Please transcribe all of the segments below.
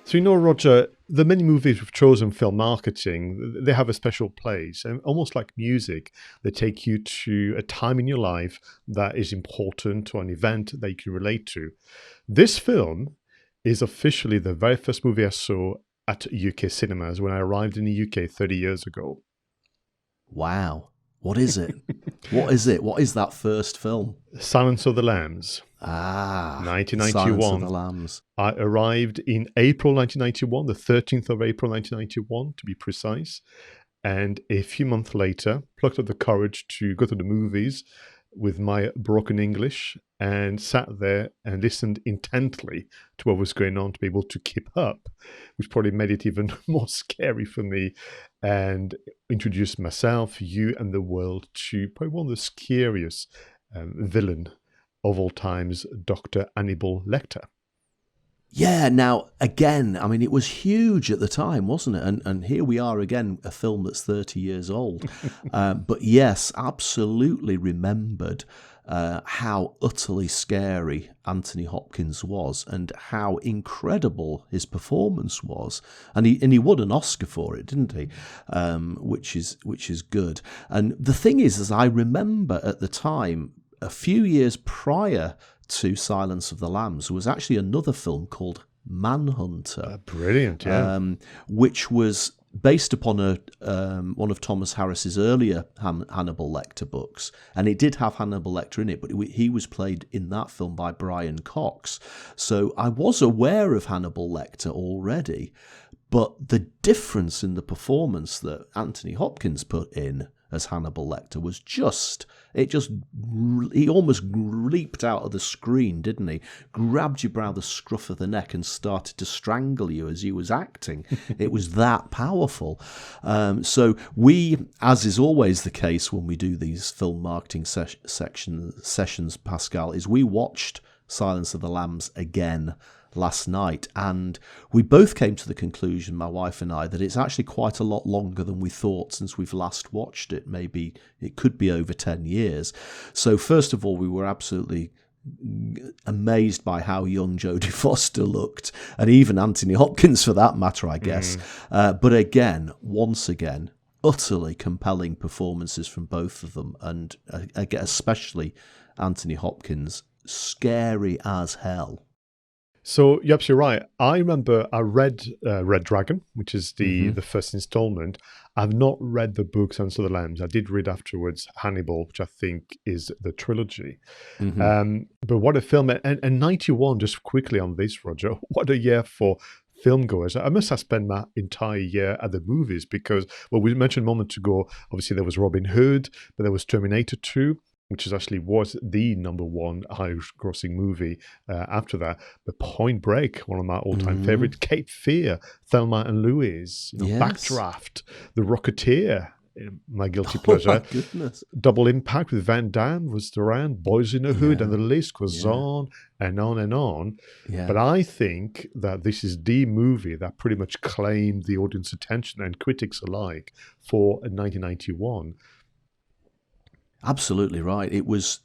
So, Roger, the many movies we've chosen film marketing, they have a special place. And almost like music, they take you to a time in your life that is important or an event that you can relate to. This film is officially the very first movie I saw at UK cinemas when I arrived in the UK 30 years ago. Wow. What is it? What is it? What is that first film? Silence of the Lambs. 1991. Silence of the Lambs. I arrived in April 1991, the 13th of April 1991, to be precise. And a few months later, plucked up the courage to go to the movies with my broken English and sat there and listened intently to what was going on to be able to keep up, which probably made it even more scary for me, and introduced myself, you, and the world to probably one of the scariest villain of all times, Dr. Hannibal Lecter. Yeah, now, again, I mean, it was huge at the time, wasn't it? And here we are again, a film that's 30 years old. But yes, absolutely remembered how utterly scary Anthony Hopkins was and how incredible his performance was. And he won an Oscar for it, didn't he? Which is good. And the thing is, as I remember at the time, a few years prior to Silence of the Lambs, there was actually another film called Manhunter. Brilliant, yeah. Which was based upon one of Thomas Harris's earlier Hannibal Lecter books. And it did have Hannibal Lecter in it, but he was played in that film by Brian Cox. So I was aware of Hannibal Lecter already, but the difference in the performance that Anthony Hopkins put in as Hannibal Lecter was he almost leaped out of the screen, didn't he? Grabbed you by the scruff of the neck and started to strangle you as he was acting. It was that powerful. So we, as is always the case when we do these film marketing sessions, Pascal, is we watched Silence of the Lambs again last night, and we both came to the conclusion, my wife and I, that it's actually quite a lot longer than we thought since we've last watched it. Maybe it could be over 10 years. So first of all, we were absolutely amazed by how young Jodie Foster looked, and even Anthony Hopkins for that matter, I guess. But again, once again, utterly compelling performances from both of them, and especially Anthony Hopkins, scary as hell. So you're absolutely right. I remember I read Red Dragon, which is the first installment. I've not read the book Silence of the Lambs. I did read afterwards Hannibal, which I think is the trilogy. But what a film. And 91, just quickly on this, Roger, what a year for film goers. I must have spent my entire year at the movies because, well, we mentioned a moment ago, obviously there was Robin Hood, but there was Terminator 2. Which was the number one Irish grossing movie after that. But Point Break, one of my all-time favorite. Cape Fear, Thelma and Louise, Backdraft, The Rocketeer, my guilty pleasure. Oh my goodness. Double Impact with Van Damme was around, Boys in the Hood, and the list goes on and on and on. Yeah. But I think that this is the movie that pretty much claimed the audience attention and critics alike for 1991. Absolutely right. It was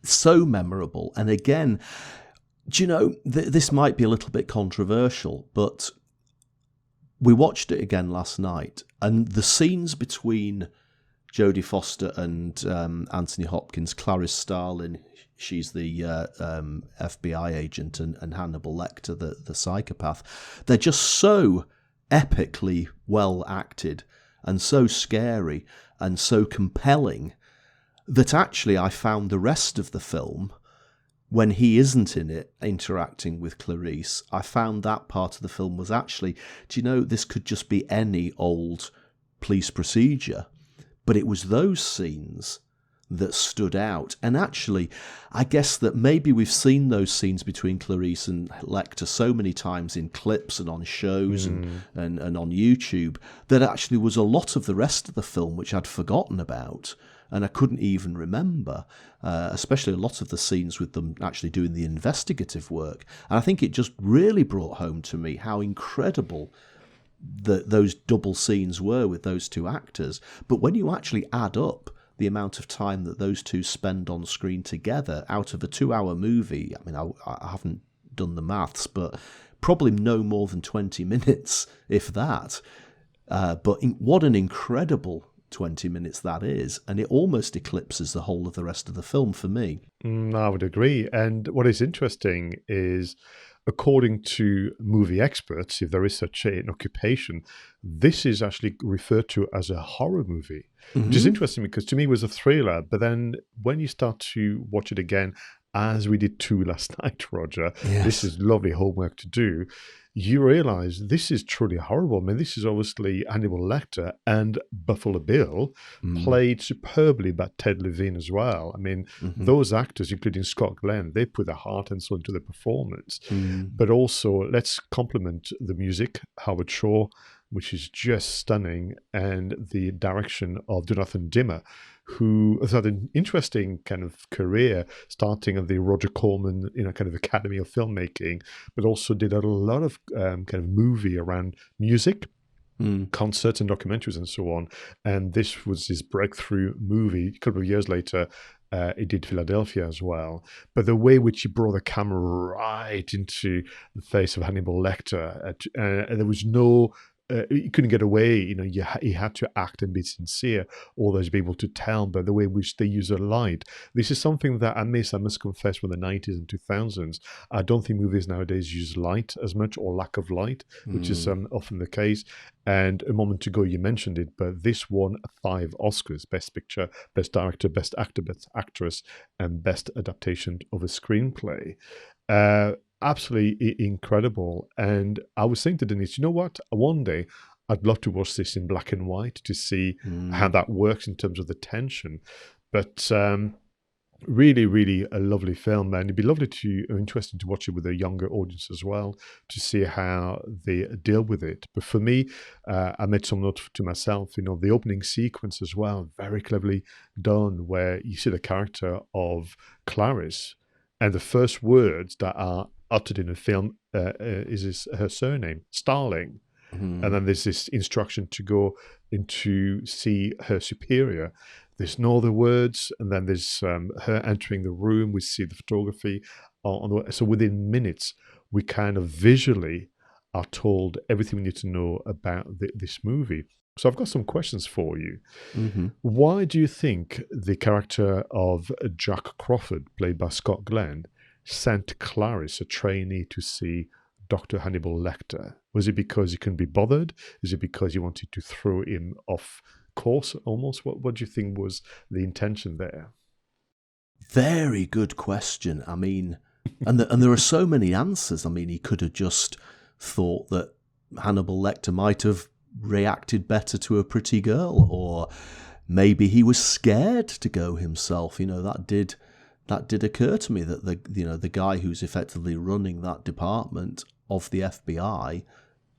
so memorable. And again, do you know, this might be a little bit controversial, but we watched it again last night, and the scenes between Jodie Foster and Anthony Hopkins, Clarice Starling, she's the FBI agent, and Hannibal Lecter, the psychopath, they're just so epically well acted and so scary and so compelling that actually I found the rest of the film, when he isn't in it interacting with Clarice, I found that part of the film was actually, do you know, this could just be any old police procedure. But it was those scenes that stood out. And actually, I guess that maybe we've seen those scenes between Clarice and Lecter so many times in clips and on shows and on YouTube, that actually was a lot of the rest of the film which I'd forgotten about. And I couldn't even remember, especially a lot of the scenes with them actually doing the investigative work. And I think it just really brought home to me how incredible those double scenes were with those two actors. But when you actually add up the amount of time that those two spend on screen together out of a 2-hour movie, I mean, I haven't done the maths, but probably no more than 20 minutes, if that. But what an incredible 20 minutes that is, and it almost eclipses the whole of the rest of the film for me. I would agree. And what is interesting is, according to movie experts, if there is such an occupation, this is actually referred to as a horror movie, which is interesting because to me it was a thriller. But then when you start to watch it again, as we did too last night, Roger, this is lovely homework to do. You realize this is truly horrible. I mean, this is obviously Hannibal Lecter and Buffalo Bill, played superbly by Ted Levine as well. I mean, those actors, including Scott Glenn, they put their heart and soul into the performance. But also, let's compliment the music, Howard Shore, which is just stunning, and the direction of Jonathan Demme, who has had an interesting kind of career, starting at the Roger Corman, kind of Academy of Filmmaking, but also did a lot of kind of movie around music, concerts and documentaries and so on. And this was his breakthrough movie. A couple of years later, he did Philadelphia as well. But the way which he brought the camera right into the face of Hannibal Lecter, and there was no... he couldn't get away, he had to act and be sincere, although to be able to tell by the way in which they use a light. This is something that I must confess, from the 90s and 2000s, I don't think movies nowadays use light as much, or lack of light, which is often the case. And a moment ago you mentioned it, but this won 5 Oscars: Best Picture, Best Director, Best Actor, Best Actress, and Best Adaptation of a Screenplay. Absolutely incredible. And I was saying to Denise, you know what? One day I'd love to watch this in black and white to see how that works in terms of the tension. But really, really a lovely film, and it'd be interesting to watch it with a younger audience as well, to see how they deal with it. But for me, I made some note to myself, the opening sequence as well, very cleverly done, where you see the character of Clarice, and the first words that are uttered in the film is her surname, Starling. And then there's this instruction to go into see her superior. There's no other words. And then there's her entering the room. We see the photography. So within minutes, we kind of visually are told everything we need to know about this movie. So I've got some questions for you. Why do you think the character of Jack Crawford, played by Scott Glenn, sent Clarice, a trainee, to see Dr. Hannibal Lecter? Was it because he couldn't be bothered? Is it because he wanted to throw him off course almost? What do you think was the intention there? Very good question. I mean, and there are so many answers. I mean, he could have just thought that Hannibal Lecter might have reacted better to a pretty girl, or maybe he was scared to go himself. That did occur to me, that the guy who's effectively running that department of the FBI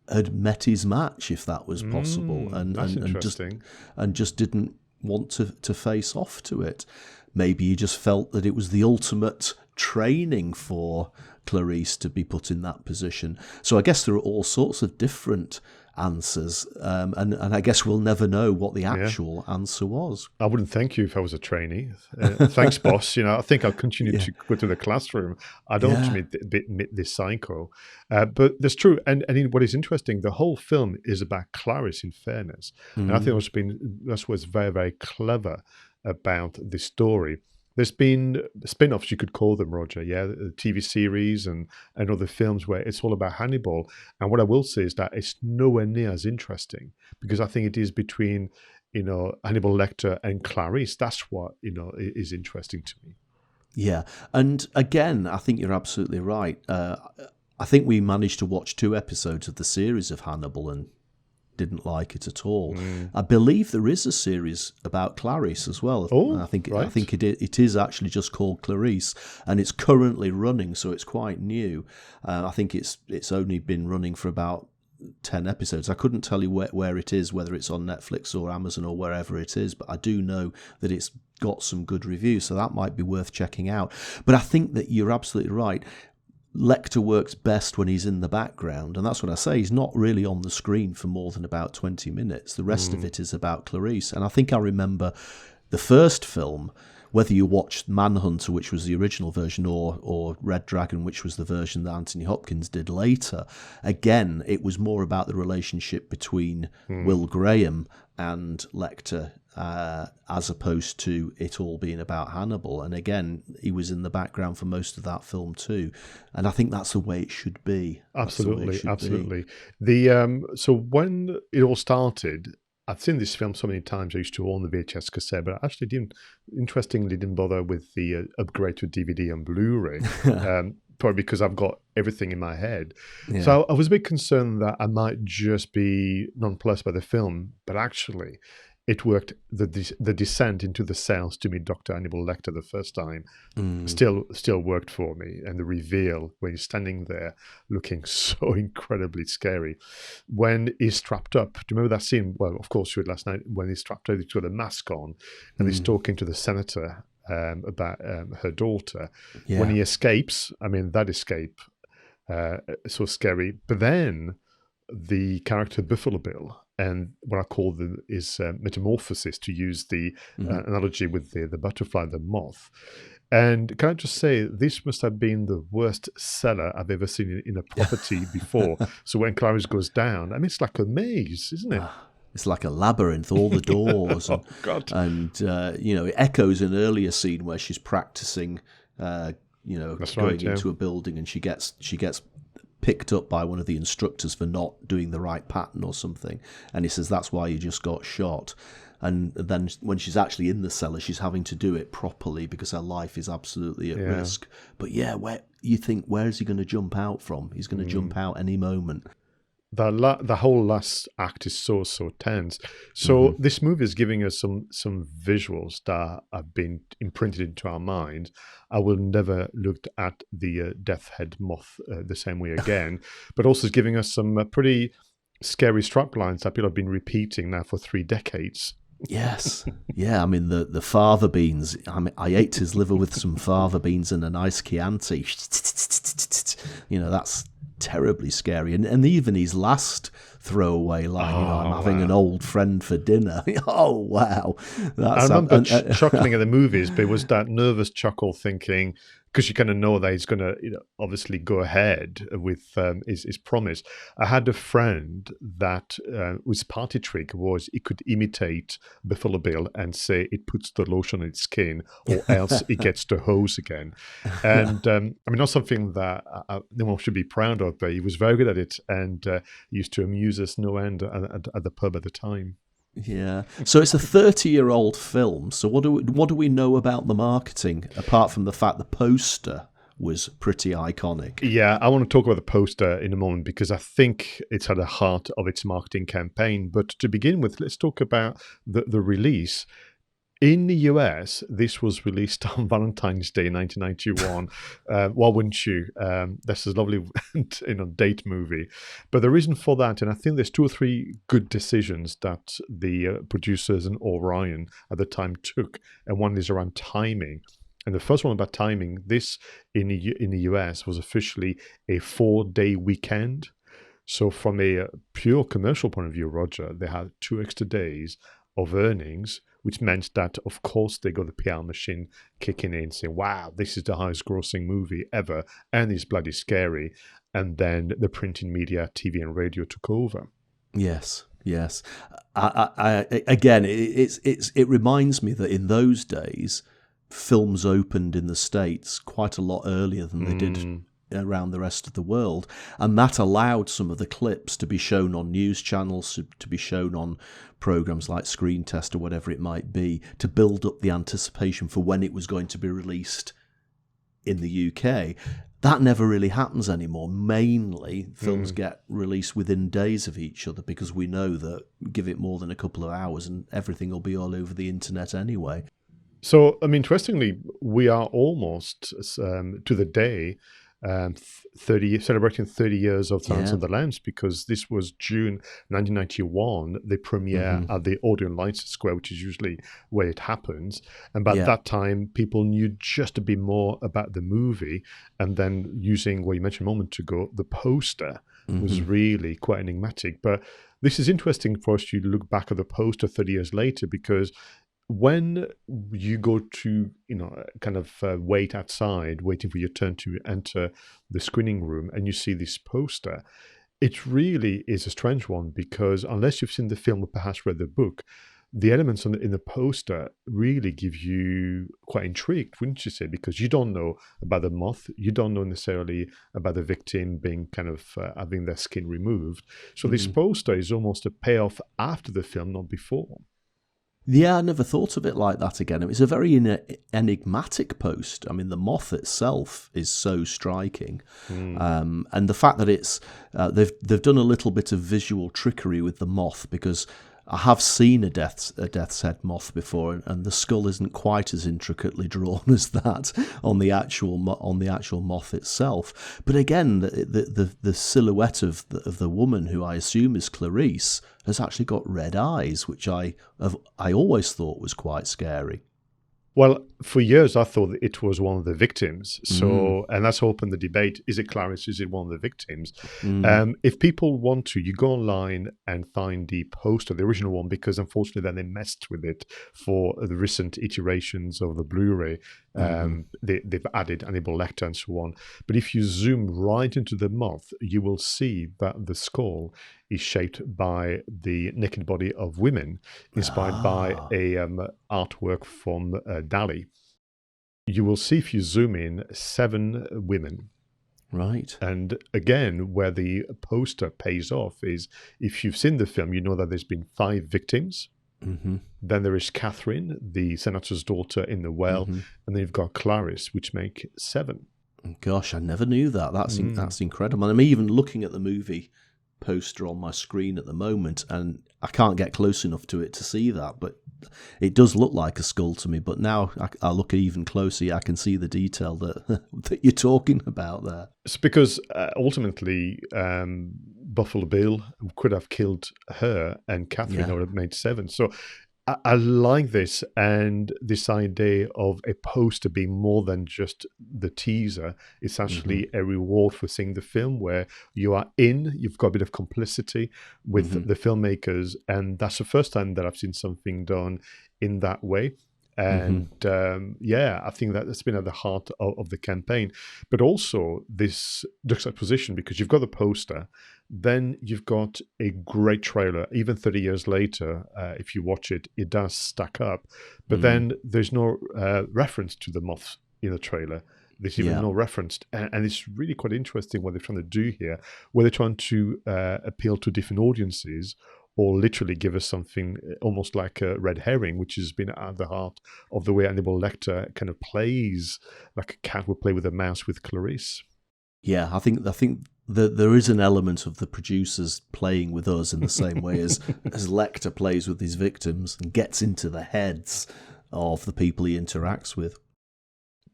had met his match, if that was possible, and just didn't want to face off to it. Maybe he just felt that it was the ultimate training for Clarice to be put in that position. So I guess there are all sorts of different answers, and I guess we'll never know what the actual answer was. I wouldn't thank you if I was a trainee. Thanks, boss. I think I'll continue to go to the classroom. I don't want to meet this psycho. But that's true. And what is interesting, the whole film is about Clarice, in fairness. And I think that's what's very, very clever about this story. There's been spin-offs, you could call them, Roger, the TV series and other films where it's all about Hannibal. And what I will say is that it's nowhere near as interesting, because I think it is between, Hannibal Lecter and Clarice. That's what, is interesting to me. Yeah. And again, I think you're absolutely right. I think we managed to watch 2 episodes of the series of Hannibal and didn't like it at all. I believe there is a series about Clarice as well. I think it is actually just called Clarice, and it's currently running, so it's quite new. I think it's only been running for about 10 episodes. I couldn't tell you where it is, whether it's on Netflix or Amazon or wherever it is, but I do know that it's got some good reviews, so that might be worth checking out. But I think that you're absolutely right. Lecter works best when he's in the background, and that's what I say. He's not really on the screen for more than about 20 minutes. The rest of it is about Clarice. And I think I remember the first film whether you watched Manhunter, which was the original version, or Red Dragon, which was the version that Anthony Hopkins did later, again, it was more about the relationship between Will Graham and Lecter, as opposed to it all being about Hannibal. And again, he was in the background for most of that film too. And I think that's the way it should be. Absolutely. The so when it all started, I've seen this film so many times. I used to own the VHS cassette, but I actually didn't bother with the upgrade to DVD and Blu-ray. Probably because I've got everything in my head. Yeah. So I was a bit concerned that I might just be nonplussed by the film, but actually it worked. The descent into the cells to meet Dr. Hannibal Lecter the first time still worked for me. And the reveal when he's standing there looking so incredibly scary. When he's strapped up, do you remember that scene? Well, of course you did last night, when he's strapped up, he's got a mask on and he's talking to the senator about her daughter. Yeah. When he escapes, I mean, that escape, so scary. But then the character Buffalo Bill and what I call his metamorphosis, to use the analogy with the butterfly, the moth. And can I just say, this must have been the worst cellar I've ever seen in a property before. So when Clarice goes down, I mean, it's like a maze, isn't it? It's like a labyrinth, all the doors. Oh, God. And it echoes an earlier scene where she's practicing, going into a building, and she gets picked up by one of the instructors for not doing the right pattern or something. And he says, that's why you just got shot. And then when she's actually in the cellar, she's having to do it properly because her life is absolutely at risk. But where is he going to jump out from? He's going to jump out any moment. The whole last act is so tense. So this movie is giving us some visuals that have been imprinted into our minds. I will never look at the death head moth the same way again. But also is giving us some pretty scary strap lines that people have been repeating now for 3 decades. Yes. Yeah, I mean, the fava beans. I ate his liver with some fava beans and a nice Chianti. That's terribly scary. And even his last throwaway line, I'm having an old friend for dinner. Oh, wow. I remember chuckling at the movies, but it was that nervous chuckle thinking, because you kind of know that he's going to obviously go ahead with his promise. I had a friend that whose party trick was he could imitate Buffalo Bill and say it puts the lotion on its skin, or else it gets the hose again. And I mean, not something that no one should be proud of, but he was very good at it, and he used to amuse us no end at the pub at the time. Yeah. So it's a 30-year-old film. So what do we know about the marketing, apart from the fact the poster was pretty iconic? Yeah, I want to talk about the poster in a moment because I think it's at the heart of its marketing campaign. But to begin with, let's talk about the release. In the US, this was released on Valentine's Day, 1991. Why wouldn't you? That's a lovely date movie. But the reason for that, and I think there's 2 or 3 good decisions that the producers and Orion at the time took, and one is around timing. And the first one about timing, this in the US was officially a 4-day weekend. So from a pure commercial point of view, Roger, they had 2 extra days of earnings, which meant that, of course, they got the PR machine kicking in, saying, wow, this is the highest grossing movie ever, and it's bloody scary. And then the printing media, TV and radio took over. Yes. Again, it reminds me that in those days, films opened in the States quite a lot earlier than they did around the rest of the world, and that allowed some of the clips to be shown on news channels, to be shown on programs like Screen Test or whatever it might be, to build up the anticipation for when it was going to be released in the UK. That never really happens anymore. Mainly, films get released within days of each other because we know that give it more than a couple of hours and everything will be all over the internet anyway. So, I mean, interestingly, we are almost to the day celebrating 30 years of Silence of the Lambs, because this was June 1991, the premiere at the Odeon Leicester Square, which is usually where it happens. And by that time, people knew just a bit more about the movie. And then using what you mentioned a moment ago, the poster was really quite enigmatic. But this is interesting for us to look back at the poster 30 years later, because when you go to, kind of wait outside, waiting for your turn to enter the screening room, and you see this poster, it really is a strange one, because unless you've seen the film or perhaps read the book, the elements in the poster really give you quite intrigued, wouldn't you say? Because you don't know about the moth, you don't know necessarily about the victim being kind of having their skin removed. So this poster is almost a payoff after the film, not before. Yeah, I never thought of it like that again. It was a very enigmatic post. I mean, the moth itself is so striking, and the fact that it's they've done a little bit of visual trickery with the moth, because I have seen a death's head moth before, and the skull isn't quite as intricately drawn as that on the actual moth itself. But again, the silhouette of the woman, who I assume is Clarice, has actually got red eyes, which I always thought was quite scary. Well, for years I thought it was one of the victims. So, and that's opened the debate: is it Clarice? Is it one of the victims? If people want to, you go online and find the poster, the original one, because unfortunately then they messed with it for the recent iterations of the Blu-ray. They've added Hannibal Lecter and so on. But if you zoom right into the moth, you will see that the skull is shaped by the naked body of women, inspired by a artwork from Dali. You will see, if you zoom in, 7 women. Right. And again, where the poster pays off is, if you've seen the film, you know that there's been 5 victims. Then there is Catherine, the senator's daughter, in the well, and then you've got Clarice, which make 7. Gosh, I never knew that. That's incredible. I'm even looking at the movie poster on my screen at the moment, and I can't get close enough to it to see that, but it does look like a skull to me. But now I look even closer, I can see the detail that you're talking about there. It's because ultimately Buffalo Bill could have killed her, and Catherine would have made 7. So I like this, and this idea of a poster being more than just the teaser. It's actually a reward for seeing the film, where you've got a bit of complicity with the filmmakers, and that's the first time that I've seen something done in that way. And I think that's been at the heart of the campaign. But also this juxtaposition, because you've got the poster, then you've got a great trailer. Even 30 years later, if you watch it, it does stack up. But then there's no reference to the moths in the trailer. There's even no reference. And it's really quite interesting what they're trying to do here, where they're trying to appeal to different audiences, or literally give us something almost like a red herring, which has been at the heart of the way Hannibal Lecter kind of plays like a cat would play with a mouse with Clarice. Yeah, I think that there is an element of the producers playing with us in the same way as Lecter plays with his victims and gets into the heads of the people he interacts with.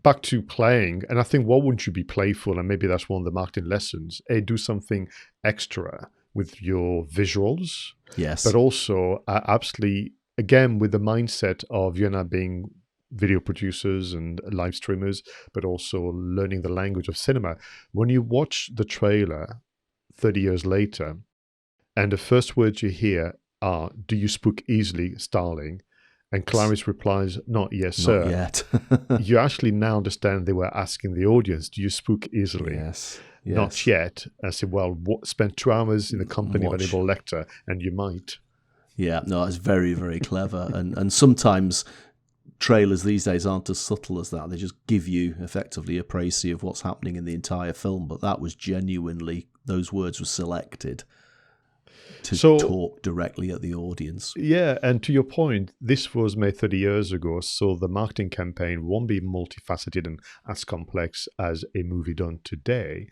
Back to playing, and I think, what wouldn't you be playful? And maybe that's one of the marketing lessons. Do something extra with your visuals. Yes. But also, absolutely, again, with the mindset of you and I being video producers and live streamers, but also learning the language of cinema. When you watch the trailer 30 years later, and the first words you hear are, "Do you spook easily, Starling?" And Clarice replies, "Not yet, sir." Not yet. You actually now understand they were asking the audience, "Do you spook easily?" Yes. Not yet. I said, well, spend 2 hours in the company of Hannibal Lecter, and you might. Yeah, no, it's very, very clever. And sometimes trailers these days aren't as subtle as that. They just give you effectively a précis of what's happening in the entire film. But that was genuinely, those words were selected to talk directly at the audience. Yeah, and to your point, this was made 30 years ago, so the marketing campaign won't be multifaceted and as complex as a movie done today.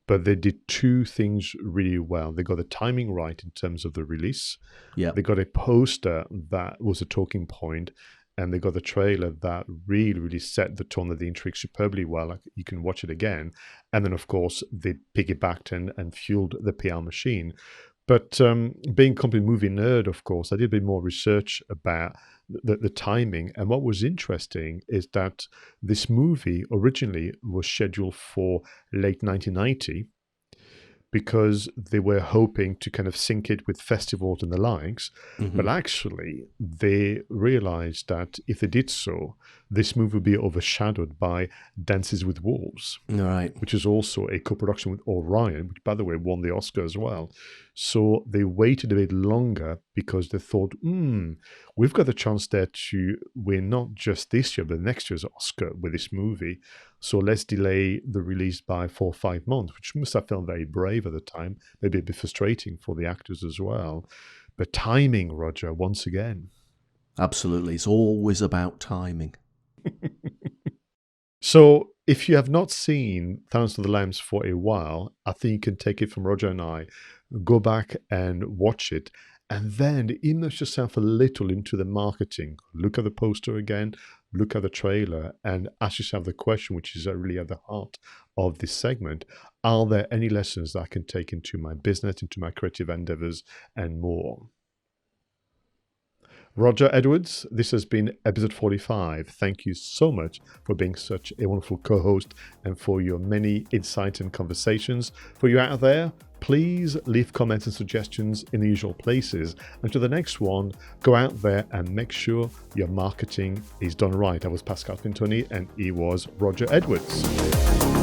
But they did 2 things really well. They got the timing right in terms of the release. Yeah. They got a poster that was a talking point, and they got the trailer that really, really set the tone of the intrigue superbly well. Like, you can watch it again. And then, of course, they piggybacked and fueled the PR machine. But being a complete movie nerd, of course, I did a bit more research about the timing. And what was interesting is that this movie originally was scheduled for late 1990. because they were hoping to kind of sync it with festivals and the likes. But actually, they realized that if they did so, this movie would be overshadowed by Dances with Wolves, Right. which is also a co-production with Orion, which, by the way, won the Oscar as well. So they waited a bit longer because they thought, we've got the chance there to win not just this year, but next year's Oscar with this movie. So let's delay the release by 4 or 5 months, which must have felt very brave at the time, maybe a bit frustrating for the actors as well. But timing, Roger, once again. Absolutely. It's always about timing. So if you have not seen Silence of the Lambs for a while, I think you can take it from Roger and I, go back and watch it, and then immerse yourself a little into the marketing. Look at the poster again, look at the trailer, and ask yourself the question, which is really at the heart of this segment. Are there any lessons that I can take into my business, into my creative endeavors, and more? Roger Edwards, this has been episode 45. Thank you so much for being such a wonderful co-host and for your many insights and conversations. For you out there, please leave comments and suggestions in the usual places. Until the next one, go out there and make sure your marketing is done right. I was Pascal Fintoni and he was Roger Edwards.